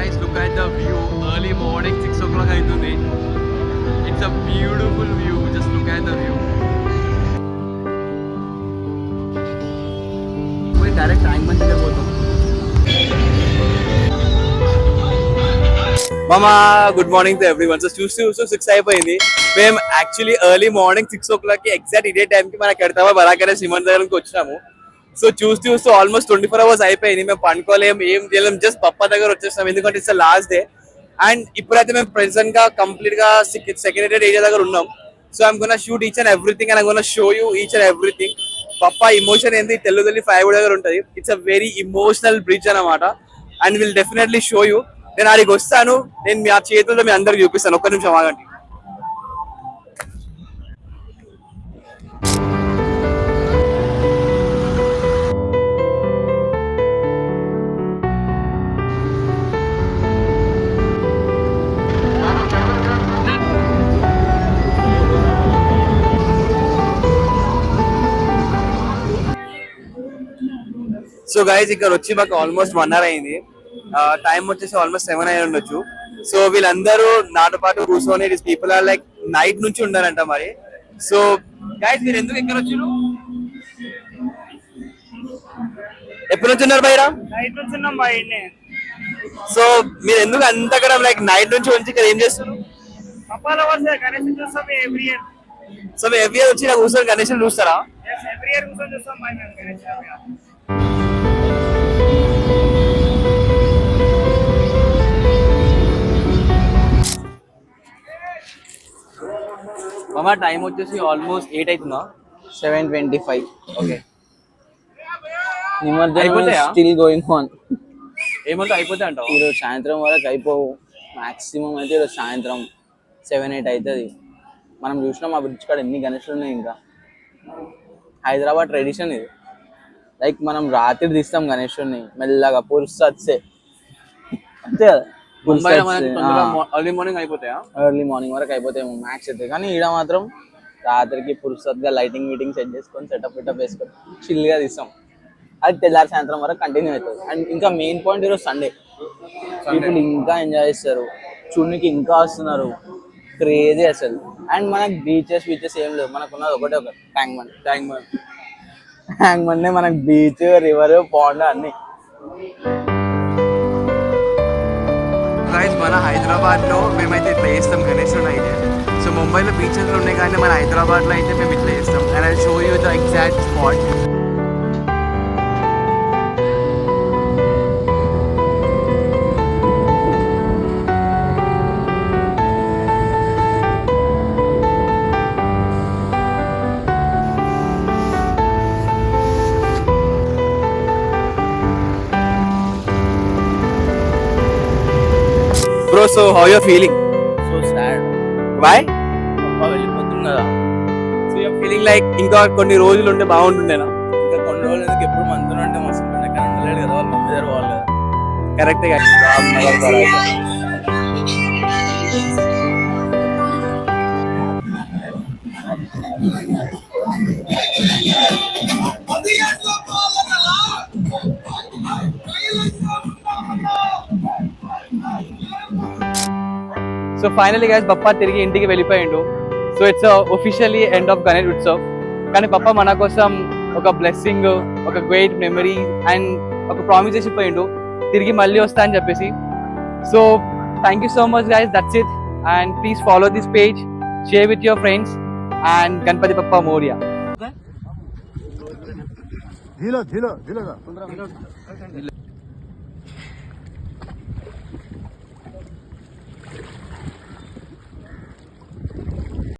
guys, look at the view. Early morning, 6 o'clock aitundi. It's a beautiful view. Just look at the view. We direct tank ban దగ్గర పోతాం. Mama, good morning to everyone. So చూస్తూ 6 అయిపోయింది. మేము actually early morning 6 o'clock కి exact ఇదే టైంకి మన కడతావా బరాకరే సిమెంట్ దగ్గరికి వచ్చినాము. సో చూస్తూ ఆల్మోస్ట్ 24 hours అయిపోయింది. మేము పండుకోలేం, ఏం చేయలేం, జస్ట్ పప్పా దగ్గర వచ్చేస్తాం ఎందుకంటే ఇట్స్ లాస్ట్ డే. అండ్ ఇప్పుడైతే మేము ప్రెసెంట్ గా కంప్లీట్ గా సెక్రటరీ ఏరియా దగ్గర ఉన్నాం. So I'm gonna shoot each and everything and I'm gonna show you each and everything. Bappa emotion ఏంది తెల్లి ఫ్లైవుడ్ దగ్గర ఉంటుంది. It's a very emotional bridge అనమాట. And will definitely show you. నేను ఆడికి వస్తాను, నేను మీ ఆ చేతుల్లో మీ అందరికి చూపిస్తాను. ఒక్క నిమిషం ఆగండి. సో గైజ్ ఇక్కడ వచ్చి మాకు ఆల్మోస్ట్ 1 hour అయింది. టైం వచ్చేసి ఆల్మోస్ట్ 7 అయి ఉండొచ్చు. సో వీళ్ళందరూ నాతో పాటు కూర్చొని పీపుల్ ఆర్ లైక్ నైట్ నుంచి ఉండాలంట మరి. సో గైజ్ మీరు ఎందుకు ఎక్కడ వచ్చారు, ఎప్పటి నుంచి ఉన్నారు బయట? నైట్ నుంచి ఉన్నాం బయటనే. సో మీరు ఎందుకు అంతగా లైక్ నైట్ నుంచి వచ్చి ఇక్కడ ఏం చేస్తారు? పప్పాల వస్తే గణేష్ చూస్తాం ఎవ్రీ ఇయర్. సో మీరు ఎవ్రీ ఇయర్ వచ్చి ఇలా కూర్చొని గణేష్ చూస్తారా? ఎవ్రీ ఇయర్ కూర్చొని చూస్తాం బయట గణేష్. మామ టైం వచ్చేసి ఆల్మోస్ట్ 8 అవుతుందా? 7:25. ఓకే, నిమజ్జనం అయిపోతాయా? Still going on. ఏమంటే అయిపోతే అంటావు? ఈరోజు సాయంత్రం వరకు అయిపోవు. మాక్సిమం అయితే ఈరోజు సాయంత్రం 7-8 అవుతుంది. మనం చూసినాం ఆ బ్రిడ్జ్ కాడ ఎన్ని గణేషులు ఉన్నాయి. ఇంకా హైదరాబాద్ ట్రెడిషన్ ఇది. లైక్ మనం రాత్రి తీస్తాం గణేషుని మెల్లగా పురుసత్సే, అంతే కదా. ఎర్లీ మార్నింగ్ అయిపోతాయా? ఎర్లీ మార్నింగ్ వరకు అయిపోతాయి మ్యాక్స్ అయితే. కానీ ఈడ మాత్రం రాత్రికి పురుసత్గా లైటింగ్ మీటింగ్ సెట్ చేసుకొని సెటప్ వేసుకొని చిల్గా తీస్తాం. అది తెల్లారి సాయంత్రం వరకు కంటిన్యూ అవుతుంది. అండ్ ఇంకా మెయిన్ పాయింట్ ఈరోజు సండే. పీపుల్ ఇంకా ఎంజాయ్ చేస్తారు, చూడడానికి ఇంకా వస్తున్నారు. క్రేజీ అసలు. అండ్ మనకు బీచెస్ ఏం లేవు, మనకు ఉన్నది ఒకటే ట్యాంక్ బండ్ మనకు బీచ్, రివర్, పాండ్ అన్ని. గైస్ మన హైదరాబాద్ లో మేమైతే ఇట్లా చేస్తాం గణేష్ అయితే. సో ముంబైలో బీచెస్ ఉన్నాయి కానీ మన హైదరాబాద్ లో అయితే మేము ఇట్లా చేస్తాం. And I show you the exact spot. Bro, so how you feeling? So sad. Why? పప్పా వెళ్ళిపోతుంది కదా. So you feeling like ఇంకా కొన్ని రోజులు ఉంటే బాగుంటుండేనా? ఇంకా కొన్ని రోజులు ఎందుకు, ఎప్పుడు మనతో ఉంటే మస్తు ఉంటుండే. కానీ ఉండలేడు కదా, వాళ్ళ మమ్మీ దగ్గర వాళ్ళు కదా. కరెక్ట్ గా. సో ఫైనలీ గైస్ పప్పా తిరిగి ఇంటికి వెళ్ళిపోయిండు. So it's officially end of Ganesh Utsav. కానీ పప్పా మన కోసం ఒక బ్లెస్సింగ్, ఒక గ్రేట్ మెమరీ అండ్ ఒక ప్రామిస్ చేసిపోయిండు తిరిగి మళ్ళీ వస్తా అని చెప్పేసి. So thank you so much guys, that's it. And please follow this page, share with your friends and Ganapati Bappa Morya.